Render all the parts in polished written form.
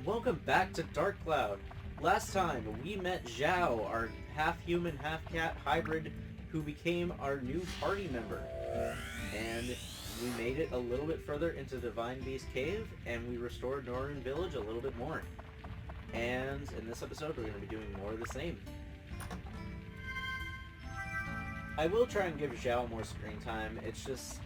welcome back to Dark Cloud. Last time, we met Zhao, our half-human, half-cat hybrid, who became our new party member. And we made it a little bit further into Divine Beast Cave, and we restored Norune Village a little bit more. And in this episode, we're going to be doing more of the same. I will try and give Zhao more screen time. It's just,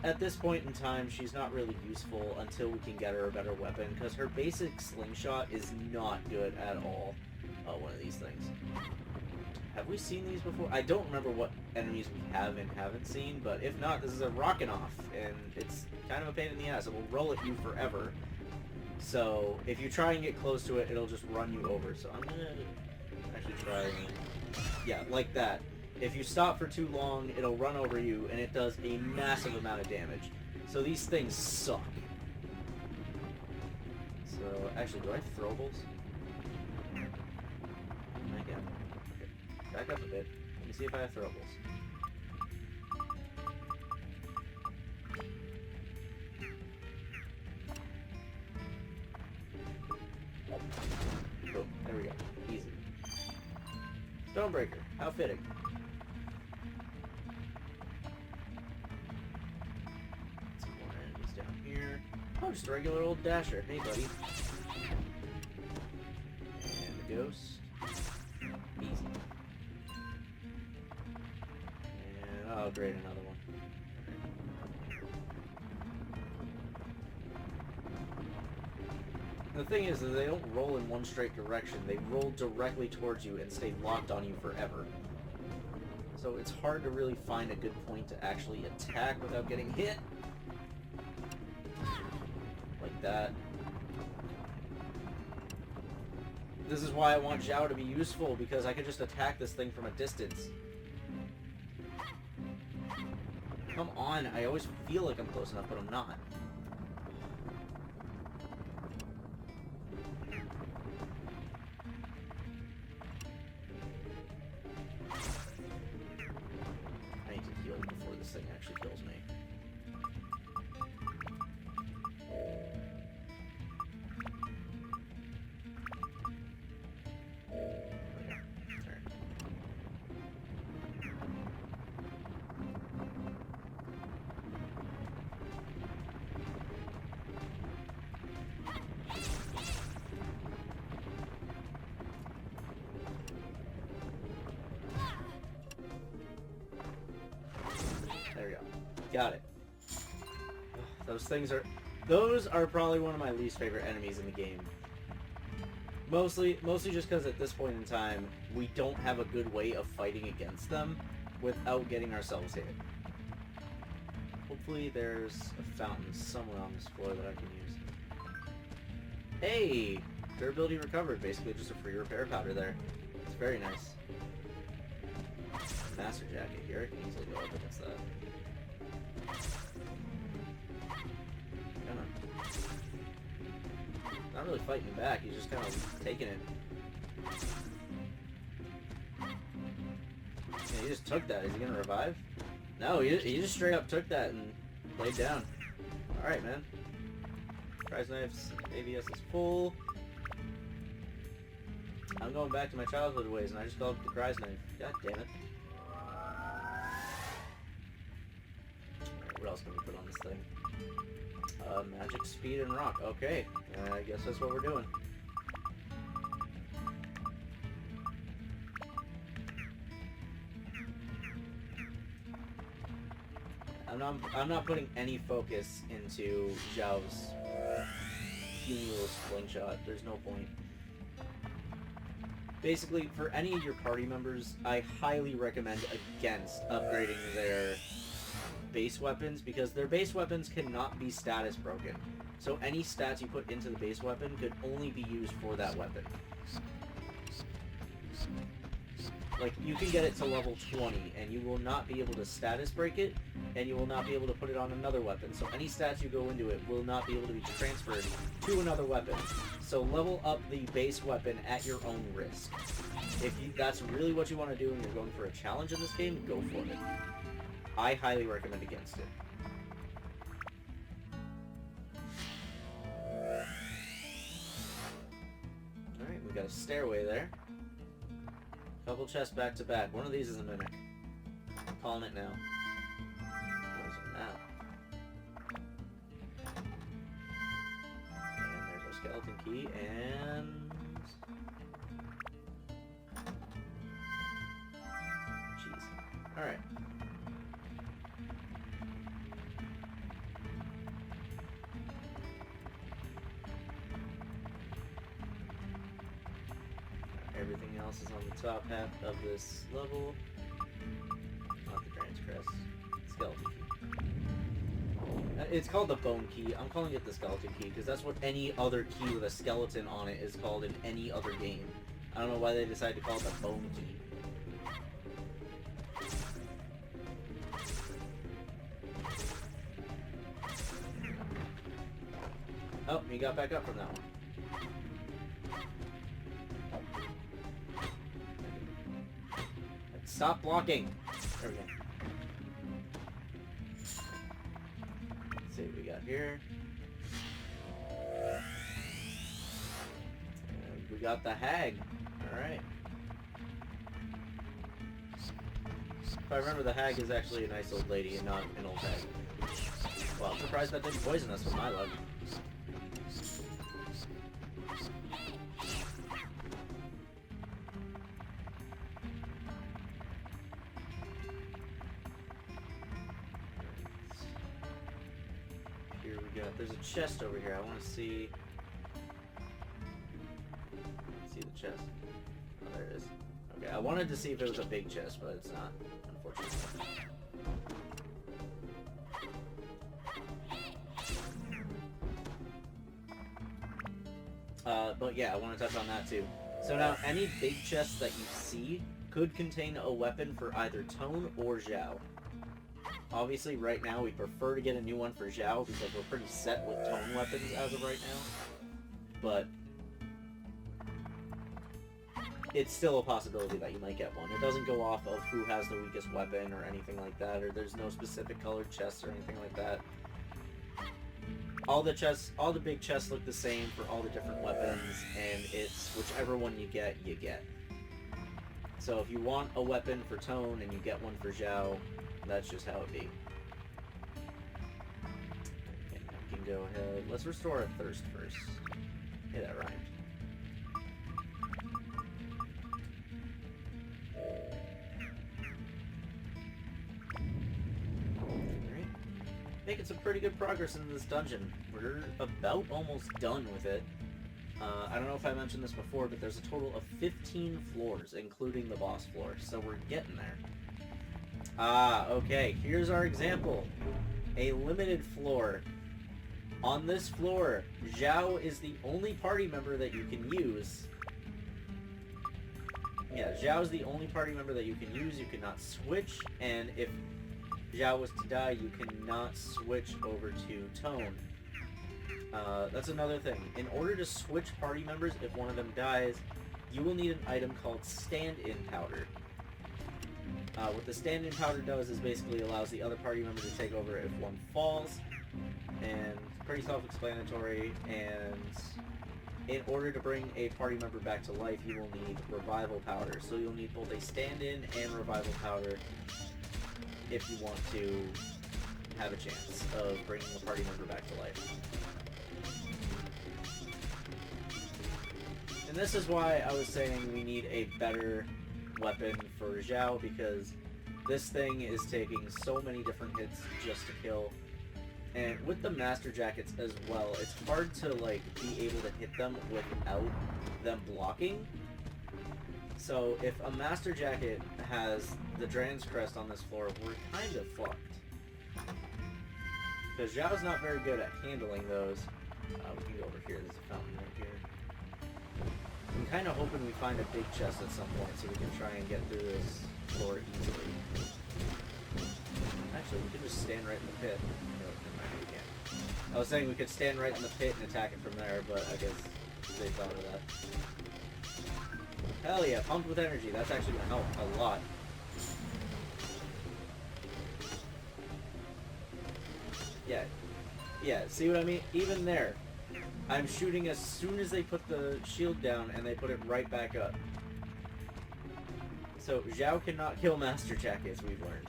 at this point in time, she's not really useful until we can get her a better weapon, because her basic slingshot is not good at all. Oh, one of these things. Have we seen these before? I don't remember what enemies we have and haven't seen, but if not, this is a rockin' off, and it's kind of a pain in the ass. It will roll at you forever. So, if you try and get close to it, it'll just run you over. So I'm gonna actually try and... yeah, like that. If you stop for too long, it'll run over you, and it does a massive amount of damage. So these things suck. So, actually, do I have throwables? I can. Okay. Back up a bit. Let me see if I have throwables. Boom. There we go. Easy. Stonebreaker. How fitting. Oh, just a regular old dasher. Hey, buddy. And the ghost. Easy. And, oh, great, another one. The thing is that they don't roll in one straight direction. They roll directly towards you and stay locked on you forever. So it's hard to really find a good point to actually attack without getting hit. That. This is why I want Zhao to be useful, because I could just attack this thing from a distance. Come on, I always feel like I'm close enough, but I'm not. I need to heal before this thing actually kills me. There we go. Got it. Those are probably one of my least favorite enemies in the game. Mostly just because at this point in time, we don't have a good way of fighting against them without getting ourselves hit. Hopefully there's a fountain somewhere on this floor that I can use. Hey! Durability recovered, basically just a free repair powder there. It's very nice. Master jacket here, I can easily go up against that. Come on. Not really fighting back, he's just kind of taking it. Yeah, he just took that. Is he gonna revive? No, he just straight up took that and laid down. Alright, man. Prize knife's ABS is full. I'm going back to my childhood ways, and I just called it the prize knife. God damn it. Alright, what else can we put on this thing? Magic, speed, and rock. Okay, I guess that's what we're doing. I'm not putting any focus into Zhao's puny little slingshot. There's no point. Basically, for any of your party members, I highly recommend against upgrading their base weapons, because their base weapons cannot be status broken. So any stats you put into the base weapon could only be used for that weapon. Like, you can get it to level 20, and you will not be able to status break it, and you will not be able to put it on another weapon. So any stats you go into it will not be able to be transferred to another weapon. So level up the base weapon at your own risk. If that's really what you want to do and you're going for a challenge in this game, go for it. I highly recommend against it. we got a stairway there. Couple chests back to back. One of these is a mimic. I'm calling it now. Where's it now? And there's our skeleton key, and... jeez. Alright. Everything else is on the top half of this level. Not the Dragon's Crest. Skeleton key. It's called the Bone Key. I'm calling it the Skeleton Key because that's what any other key with a skeleton on it is called in any other game. I don't know why they decided to call it the Bone Key. Oh, he got back up from that one. Stop blocking! There we go. Let's see what we got here. And we got the hag. Alright. If I remember, the hag is actually a nice old lady and not an old hag. Well, I'm surprised that didn't poison us with my luck. There's a chest over here. I want to see the chest. Oh, there it is. Okay, I wanted to see if it was a big chest, but it's not, unfortunately. But yeah, I want to touch on that too. So now, any big chests that you see could contain a weapon for either Tone or Zhao. Obviously, right now, we prefer to get a new one for Zhao because we're pretty set with Tone weapons as of right now. But it's still a possibility that you might get one. It doesn't go off of who has the weakest weapon or anything like that, or there's no specific colored chests or anything like that. All the big chests look the same for all the different weapons, and it's whichever one you get, you get. So if you want a weapon for Tone and you get one for Zhao, that's just how it be. Okay, now we can go ahead. Let's restore our thirst first. Hey, that rhymed. Alright. Making some pretty good progress in this dungeon. We're about almost done with it. I don't know if I mentioned this before, but there's a total of 15 floors, including the boss floor, so we're getting there. Ah, okay, here's our example. A limited floor. On this floor, Zhao is the only party member that you can use. Yeah, Zhao is the only party member that you can use. You cannot switch, and if Zhao was to die, you cannot switch over to Tone. That's another thing. In order to switch party members, if one of them dies, you will need an item called stand-in powder. What the stand-in powder does is basically allows the other party member to take over if one falls, and pretty self-explanatory, and in order to bring a party member back to life, you will need revival powder. So you'll need both a stand-in and revival powder if you want to have a chance of bringing a party member back to life. And this is why I was saying we need a better weapon for Zhao, because this thing is taking so many different hits just to kill. And with the Master Jackets as well, it's hard to like be able to hit them without them blocking. So if a Master Jacket has the Dragon's Crest on this floor, we're kind of fucked. Because Zhao's not very good at handling those. We can go over here, there's a fountain right here. I'm kind of hoping we find a big chest at some point so we can try and get through this floor easily. Actually, we could just stand right in the pit. No, never mind, we can't. I was saying we could stand right in the pit and attack it from there, but I guess they thought of that. Hell yeah, pumped with energy. That's actually going to help a lot. Yeah, see what I mean? Even there, I'm shooting as soon as they put the shield down, and they put it right back up. So, Zhao cannot kill Master Jackets, we've learned.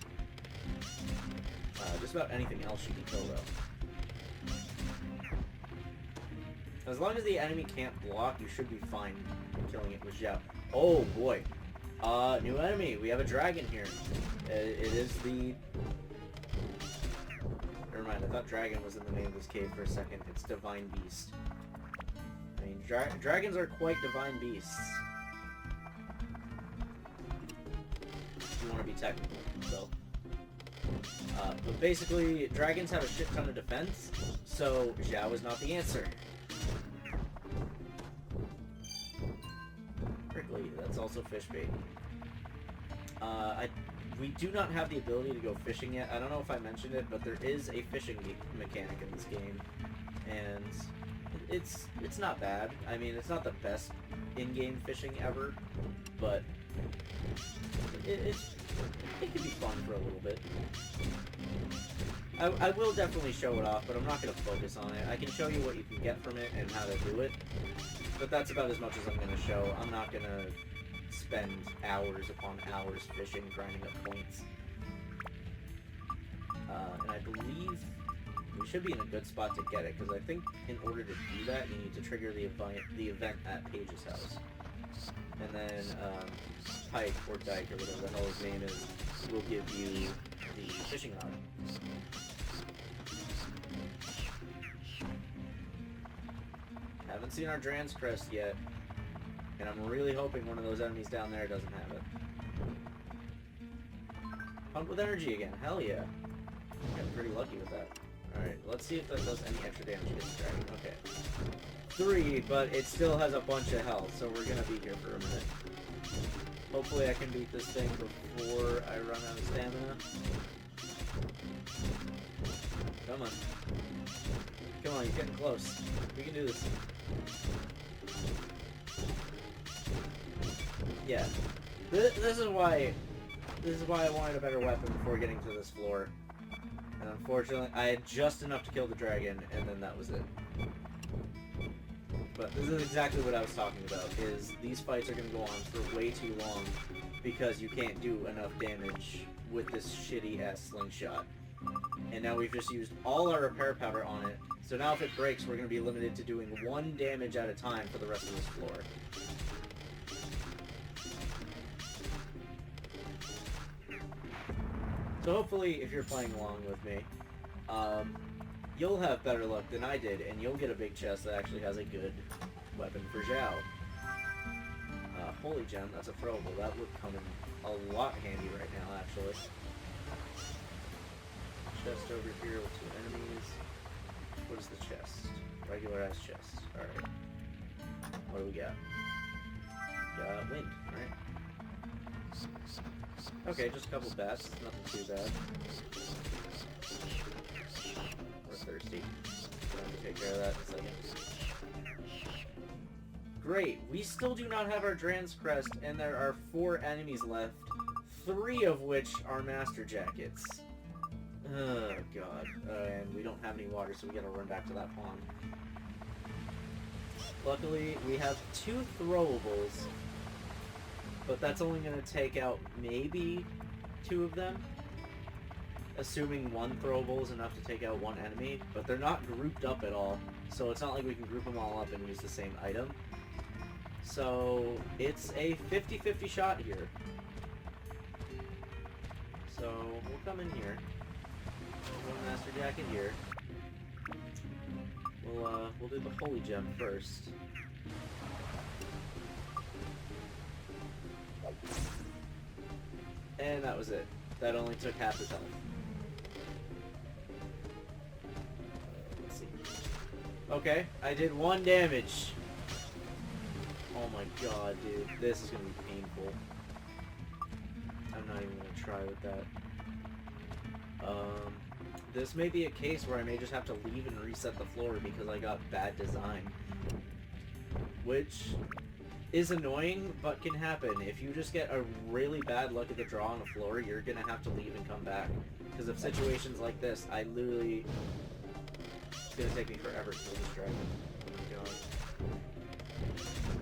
Just about anything else she can kill, though. As long as the enemy can't block, you should be fine killing it with Zhao. Oh, boy. New enemy. We have a dragon here. It is the... Never mind, I thought dragon was in the name of this cave for a second. It's Divine Beast. I mean, dragons are quite divine beasts. If you want to be technical, so... but basically, dragons have a shit ton of defense, so Zhao is not the answer. Prickly, that's also fish bait. We do not have the ability to go fishing yet. I don't know if I mentioned it, but there is a fishing mechanic in this game, and it's not bad. I mean, it's not the best in-game fishing ever, but it can be fun for a little bit. I will definitely show it off, but I'm not going to focus on it. I can show you what you can get from it and how to do it, but that's about as much as I'm going to show. I'm not going to spend hours upon hours fishing, grinding up points. And I believe we should be in a good spot to get it, because I think in order to do that, you need to trigger the event at Paige's house. And then Pike, or Dyke, or whatever the hell his name is, will give you the fishing rod. Haven't seen our Dran's Crest yet, and I'm really hoping one of those enemies down there doesn't have it. Pump with energy again, hell yeah. Got pretty lucky with that. Alright, let's see if that does any extra damage against the dragon. Okay. 3, but it still has a bunch of health, so we're gonna be here for a minute. Hopefully I can beat this thing before I run out of stamina. Come on. Come on, you're getting close. We can do this. Yeah. This is why I wanted a better weapon before getting to this floor. And unfortunately, I had just enough to kill the dragon, and then that was it. But this is exactly what I was talking about, is these fights are going to go on for way too long because you can't do enough damage with this shitty-ass slingshot. And now we've just used all our repair powder on it, so now if it breaks, we're going to be limited to doing 1 damage at a time for the rest of this floor. So hopefully, if you're playing along with me, you'll have better luck than I did, and you'll get a big chest that actually has a good weapon for Zhao. Holy Gem, that's a throwable. That would come in a lot handy right now, actually. Chest over here with 2 enemies. What is the chest? Regular-ass chest. Alright. What do we got? Got wind, alright. Okay, just a couple bats. Nothing too bad. We're thirsty. Going to take care of that in a second. Great! We still do not have our Dran's Crest, and there are 4 enemies left, 3 of which are Master Jackets. Oh, God. And we don't have any water, so we gotta run back to that pond. Luckily, we have 2 throwables, but that's only gonna take out maybe 2 of them. Assuming 1 throwable is enough to take out 1 enemy, but they're not grouped up at all, so it's not like we can group them all up and use the same item. So, it's a 50-50 shot here. So, we'll come in here. One Master Jacket here. We'll do the Holy Gem first. And that was it. That only took half his health. Let's see. Okay, I did 1 damage. Oh my god, dude. This is gonna be painful. I'm not even gonna try with that. This may be a case where I may just have to leave and reset the floor because I got bad design. Which is annoying, but can happen. If you just get a really bad luck of the draw on the floor, you're gonna have to leave and come back. Because of situations like this, I literally... It's gonna take me forever to kill this dragon.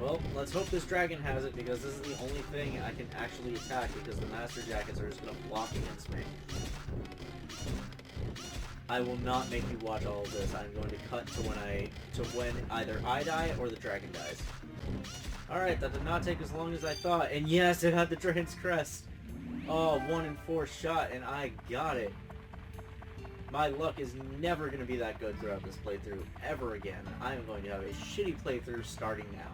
Well, let's hope this dragon has it, because this is the only thing I can actually attack, because the Master Jackets are just going to block against me. I will not make you watch all of this. I'm going to cut to when either I die or the dragon dies. Alright, that did not take as long as I thought, and yes, it had the Dragon's Crest. Oh, 1 in 4 shot, and I got it. My luck is never going to be that good throughout this playthrough, ever again. I am going to have a shitty playthrough starting now.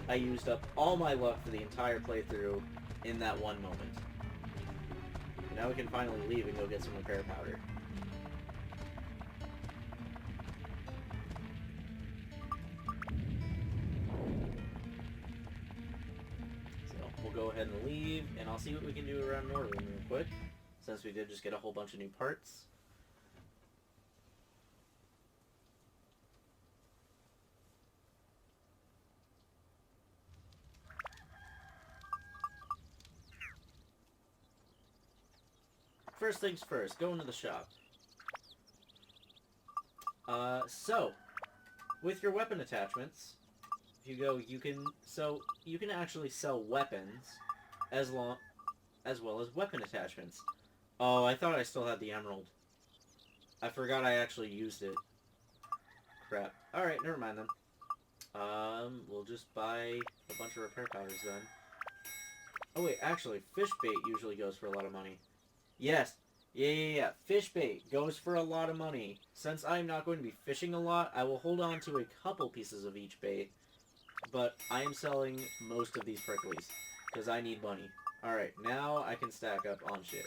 I used up all my luck for the entire playthrough in that one moment. Now we can finally leave and go get some repair powder. So, we'll go ahead and leave, and I'll see what we can do around Norune real quick, since we did just get a whole bunch of new parts. First things first, go into the shop. So, with your weapon attachments, if you go, you can actually sell weapons as well as weapon attachments. Oh, I thought I still had the emerald. I forgot I actually used it. Crap. Alright, never mind then. We'll just buy a bunch of repair powders then. Oh wait, actually, fish bait usually goes for a lot of money. Yes. Yeah. Fish bait goes for a lot of money. Since I'm not going to be fishing a lot, I will hold on to a couple pieces of each bait. But I am selling most of these pricklies, because I need money. Alright, now I can stack up on shit.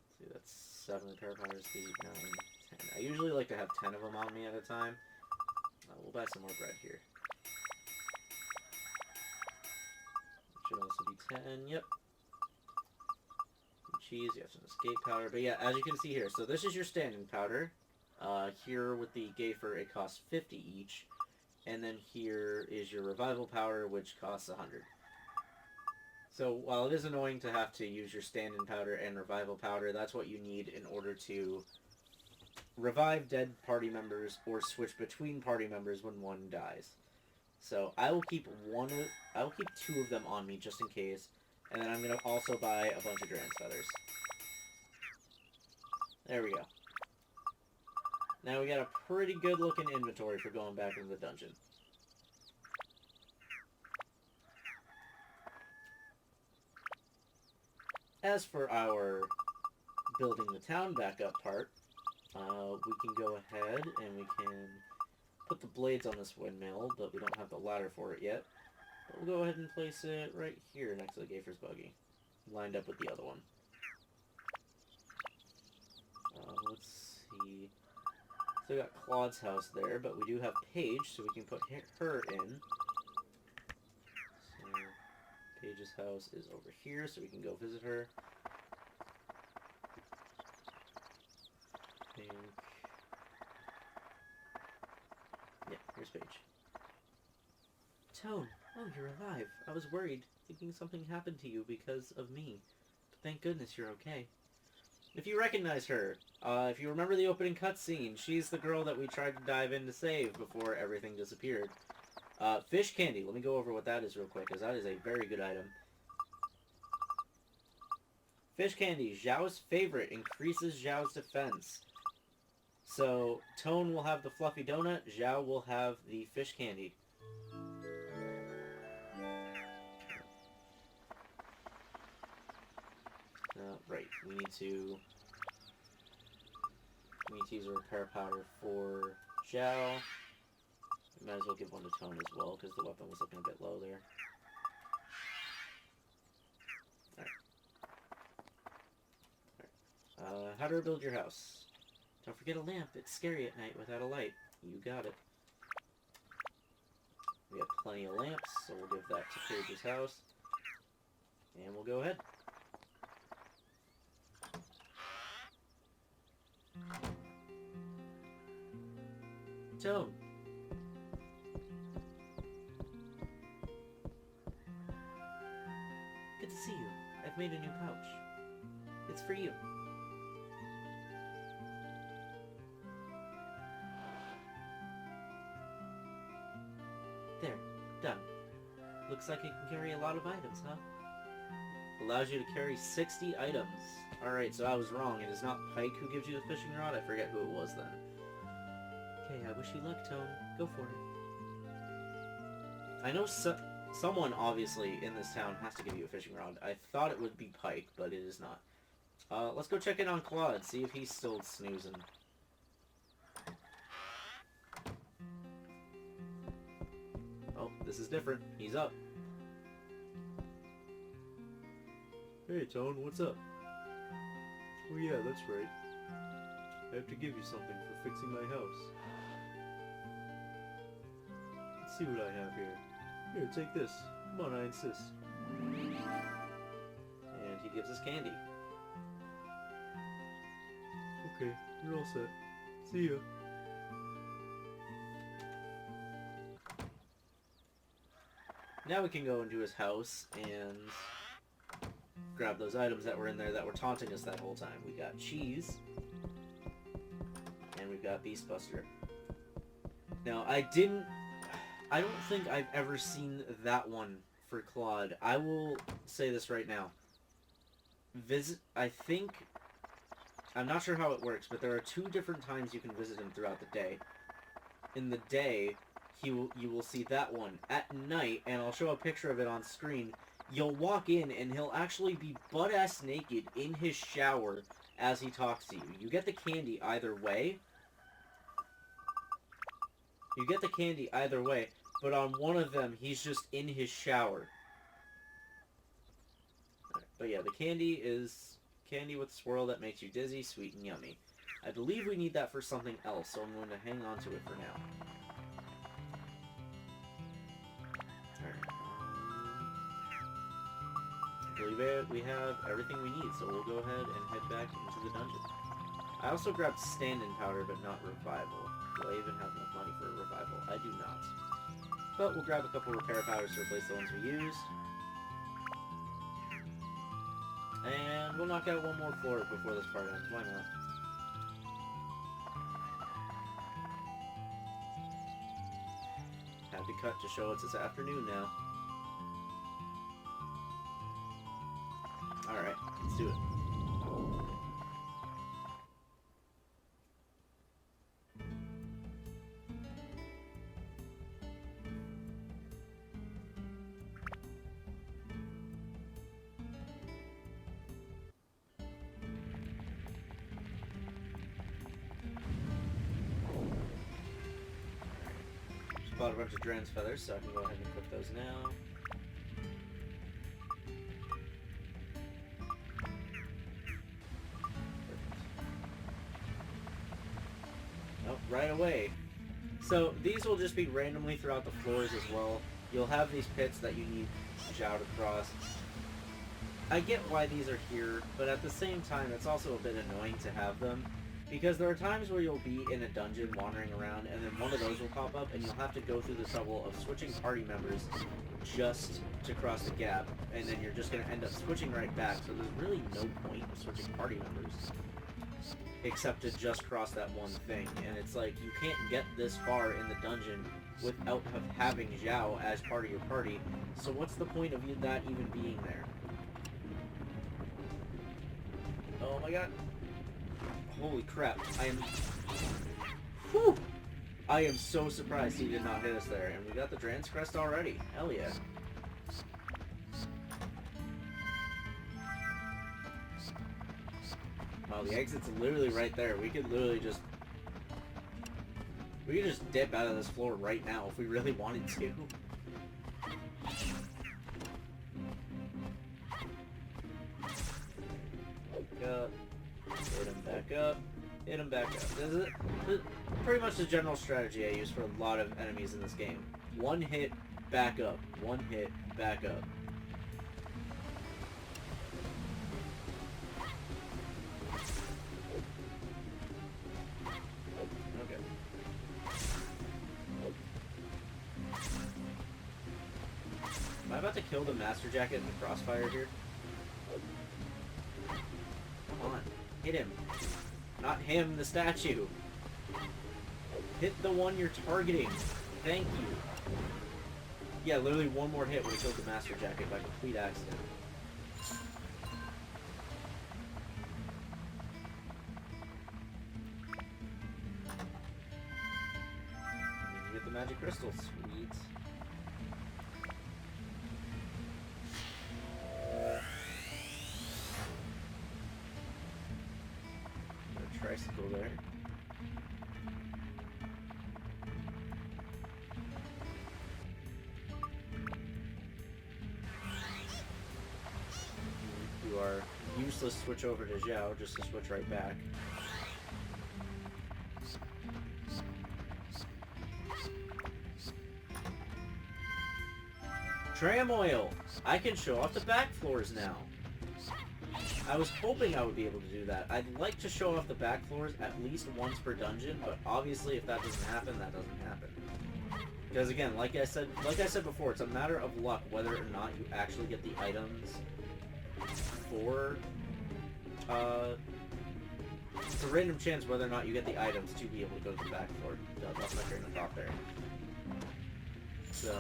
Let's see, that's 7 repair powders, 8, 9, 10. I usually like to have 10 of them on me at a time. We'll buy some more bread here. Should also be 10, yep. Cheese, you have some escape powder, but yeah, as you can see here, so this is your standing powder. Here with the Gayfer, it costs 50 each, and then here is your revival powder, which costs 100. So while it is annoying to have to use your stand-in powder and revival powder, that's what you need in order to revive dead party members or switch between party members when one dies. So I will keep 2 of them on me just in case. And then I'm going to also buy a bunch of Dragon's Feathers. There we go. Now we got a pretty good looking inventory for going back into the dungeon. As for our building the town back up part, we can go ahead and we can put the blades on this windmill, but we don't have the ladder for it yet. But we'll go ahead and place it right here next to the Gayfer's buggy, lined up with the other one. Let's see. So we got Claude's house there, but we do have Paige, so we can put her in. So Paige's house is over here, so we can go visit her. I think... yeah, here's Paige. Tone, oh, you're alive. I was worried, thinking something happened to you because of me. But thank goodness you're okay. If you recognize her, if you remember the opening cutscene, she's the girl that we tried to dive in to save before everything disappeared. Fish candy. Let me go over what that is real quick, because that is a very good item. Fish candy, Zhao's favorite, increases Zhao's defense. So, Tone will have the fluffy donut, Zhao will have the fish candy. Right, we need to use a repair powder for Zhao. We might as well give one to Tone as well, because the weapon was looking a bit low there. Alright. How to rebuild your house. Don't forget a lamp. It's scary at night without a light. You got it. We have plenty of lamps, so we'll give that to Paige's house. And we'll go ahead. Tone. Good to see you. I've made a new pouch. It's for you. There. Done. Looks like it can carry a lot of items, huh? Allows you to carry 60 items. Alright, so I was wrong. It is not Pike who gives you the fishing rod. I forget who it was then. Okay, I wish you luck, Tone. Go for it. I know someone, obviously, in this town has to give you a fishing rod. I thought it would be Pike, but it is not. Let's go check in on Claude, see if he's still snoozing. Oh, this is different. He's up. Hey, Tone, what's up? Oh yeah, that's right. I have to give you something for fixing my house. Let's see what I have here. Here, take this. Come on, I insist. And he gives us candy. Okay, you're all set. See ya. Now we can go into his house and grab those items that were in there that were taunting us that whole time. We got cheese, and we've got Beastbuster. Now, I don't think I've ever seen that one for Claude. I will say this right now. I'm not sure how it works, but there are 2 different times you can visit him throughout the day. In the day, you will see that one. At night, and I'll show a picture of it on screen, you'll walk in and he'll actually be butt-ass naked in his shower as he talks to you. You get the candy either way. But on one of them, he's just in his shower. Right, but yeah, the candy is candy with swirl that makes you dizzy, sweet, and yummy. I believe we need that for something else, so I'm going to hang on to it for now. I believe we have everything we need, so we'll go ahead and head back into the dungeon. I also grabbed stand-in powder, but not revival. Do I even have enough money for a revival? I do not. But we'll grab a couple repair powders to replace the ones we used. And we'll knock out one more floor before this part ends. Why not? Had to cut to show it's this afternoon now. Alright, let's do it. Just bought a bunch of Dran's feathers, so I can go ahead and cook those now. Right away. So these will just be randomly throughout the floors as well. You'll have these pits that you need Zhao to cross. I get why these are here, but at the same time it's also a bit annoying to have them, because there are times where you'll be in a dungeon wandering around and then one of those will pop up and you'll have to go through the trouble of switching party members just to cross the gap, and then you're just going to end up switching right back, so there's really no point in switching party members except to just cross that one thing. And it's like, you can't get this far in the dungeon without having Zhao as part of your party, so what's the point of that even being there? Oh my god. Holy crap. Whew! I am so surprised he did not hit us there, and we got the Dran's Crest already. Hell yeah. Wow, the exit's literally right there. We could literally just... We could just dip out of this floor right now if we really wanted to. Back up. Hit him back up. Hit him back up. This is pretty much the general strategy I use for a lot of enemies in this game. One hit, back up. One hit, back up. Am I about to kill the Master Jacket in the crossfire here? Come on. Hit him. Not him, the statue. Hit the one you're targeting. Thank you. Yeah, literally one more hit would have killed the Master Jacket by complete accident. You get the magic crystal, sweet. Got a tricycle there. You are useless. Switch over to Zhao just to switch right back. Tram oil! I can show off the back floors now. I was hoping I would be able to do that. I'd like to show off the back floors at least once per dungeon, but obviously if that doesn't happen, that doesn't happen. Because again, like I said before, it's a matter of luck whether or not you actually get the items for it's a random chance whether or not you get the items to be able to go to the back floor. That's my train of thought there. So,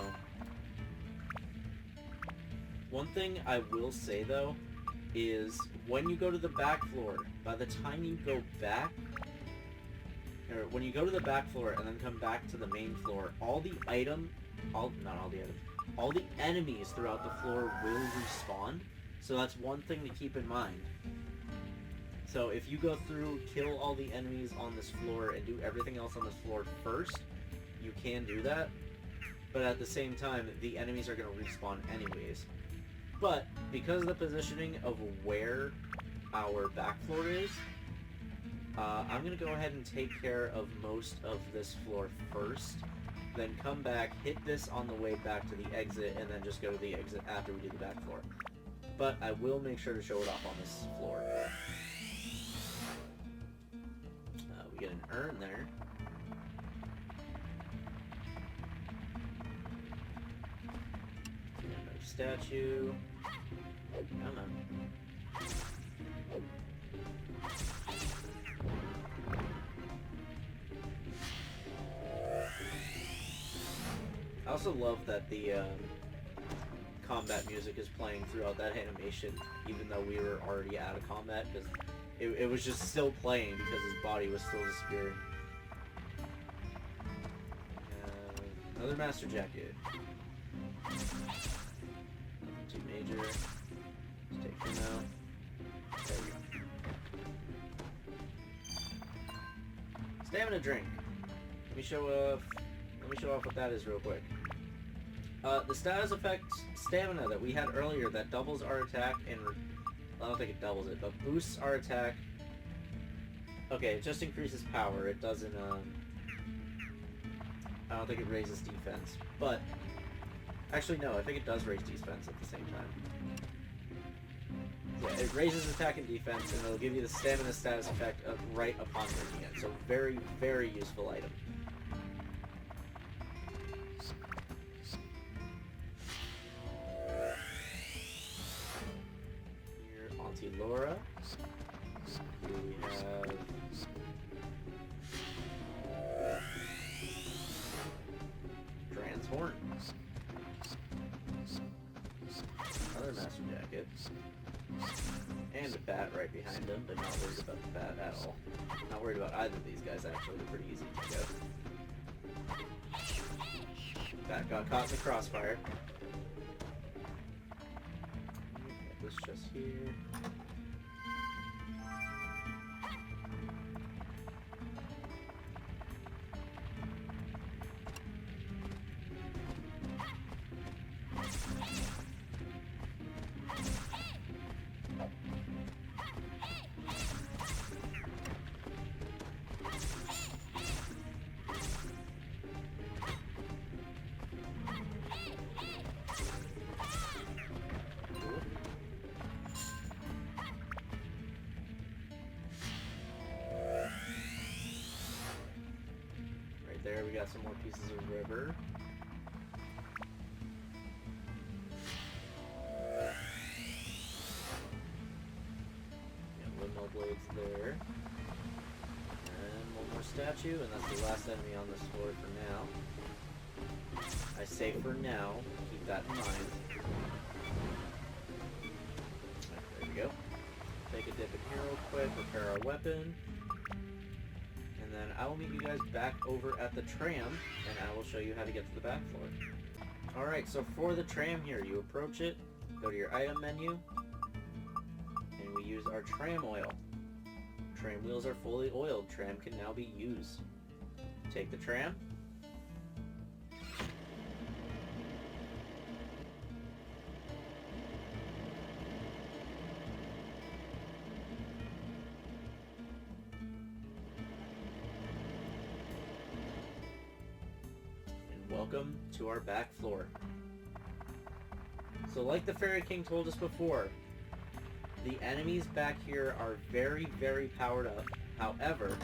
one thing I will say though is when you go to the back floor, by the time you go back, or when you go to the back floor and then come back to the main floor, all the enemies throughout the floor will respawn. So that's one thing to keep in mind. So if you go through, kill all the enemies on this floor, and do everything else on this floor first, you can do that. But at the same time, the enemies are going to respawn anyways. But because of the positioning of where our back floor is, I'm going to go ahead and take care of most of this floor first. Then come back, hit this on the way back to the exit, and then just go to the exit after we do the back floor. But I will make sure to show it off on this floor. We get an urn there. And another statue. Come on. I also love that the combat music is playing throughout that animation, even though we were already out of combat, because it was just still playing because his body was still disappearing. Another Master Jacket. Nothing too major. Let's take him out. There we go. Stamina drink. Let me show off what that is real quick. The status effect stamina that we had earlier that doubles our attack and... I don't think it doubles it, but boosts our attack. Okay, it just increases power. It doesn't, I don't think it raises defense. But, actually no, I think it does raise defense at the same time. Yeah, it raises attack and defense, and it'll give you the stamina status effect right upon drinking it. So very, very useful item. Laura. Here we have Dran's Horn. Another Master Jacket. And a bat right behind him, but not worried about the bat at all. Not worried about either of these guys, actually. They're pretty easy to get. Bat got caught in the crossfire. Get this just here. There, we got some more pieces of river. Windmill blades there. And one more statue, and that's the last enemy on this floor for now. I safe for now. Keep that in mind. There we go. Take a dip in here real quick, repair our weapon. And then I will meet you guys back over at the tram, and I will show you how to get to the back floor. Alright, so for the tram here, you approach it, go to your item menu, and we use our tram oil. Tram wheels are fully oiled. Tram can now be used. Take the tram. Welcome to our back floor. So like the Fairy King told us before, the enemies back here are very, very powered up. However,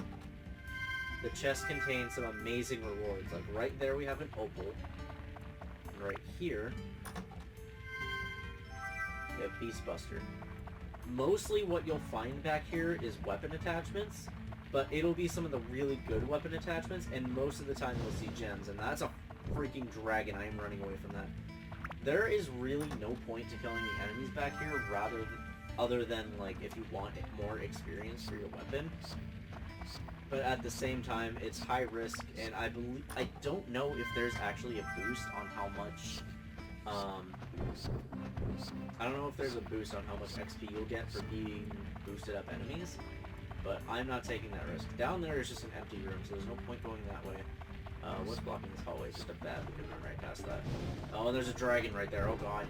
the chest contains some amazing rewards. Like right there we have an opal. And right here, we have Beastbuster. Mostly what you'll find back here is weapon attachments, but it'll be some of the really good weapon attachments, and most of the time you'll see gems, and that's a freaking dragon. I am running away from that. There is really no point to killing the enemies back here, other than like if you want more experience for your weapon. But at the same time, it's high risk, and I don't know if there's actually a boost on how much. I don't know if there's a boost on how much XP you'll get for being boosted up enemies, but I'm not taking that risk. Down there is just an empty room, so there's no point going that way. What's blocking this hallway? Just a bat. We can run right past that. Oh, and there's a dragon right there. Oh god.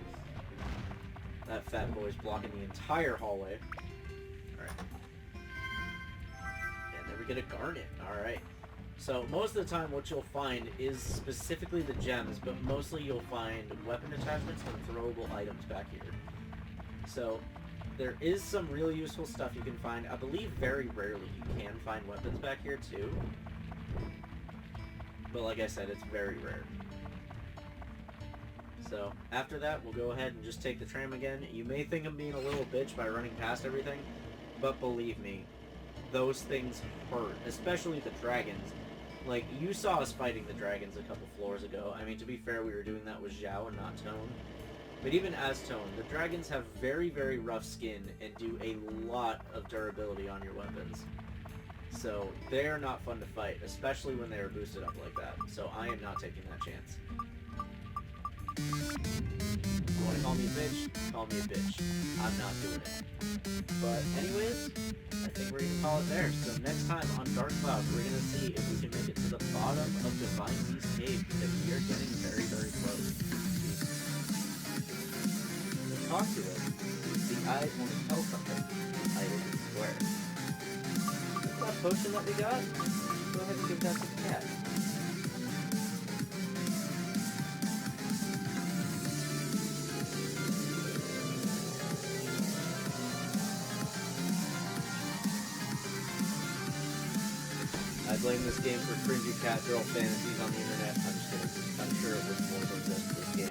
That fat boy's blocking the entire hallway. Alright. And then we get a garnet. Alright. So, most of the time what you'll find is specifically the gems, but mostly you'll find weapon attachments and throwable items back here. So, there is some really useful stuff you can find. I believe very rarely you can find weapons back here too. But like I said, it's very rare. So, after that, we'll go ahead and just take the tram again. You may think I'm being a little bitch by running past everything, but believe me, those things hurt. Especially the dragons. Like, you saw us fighting the dragons a couple floors ago. I mean, to be fair, we were doing that with Zhao and not Tone. But even as Tone, the dragons have very, very rough skin and do a lot of durability on your weapons. So, they're not fun to fight, especially when they are boosted up like that. So, I am not taking that chance. You want to call me a bitch? Call me a bitch. I'm not doing it. But anyways, I think we're going to call it there. So next time on Dark Cloud, we're going to see if we can make it to the bottom of Divine Beast Cave, because we are getting very, very close. Let's talk to it. The eyes want to tell something. I didn't swear. That potion that we got? Go ahead and give that to the cat. I blame this game for cringy cat girl fantasies on the internet. I'm just kidding. I'm sure it was more than just this game.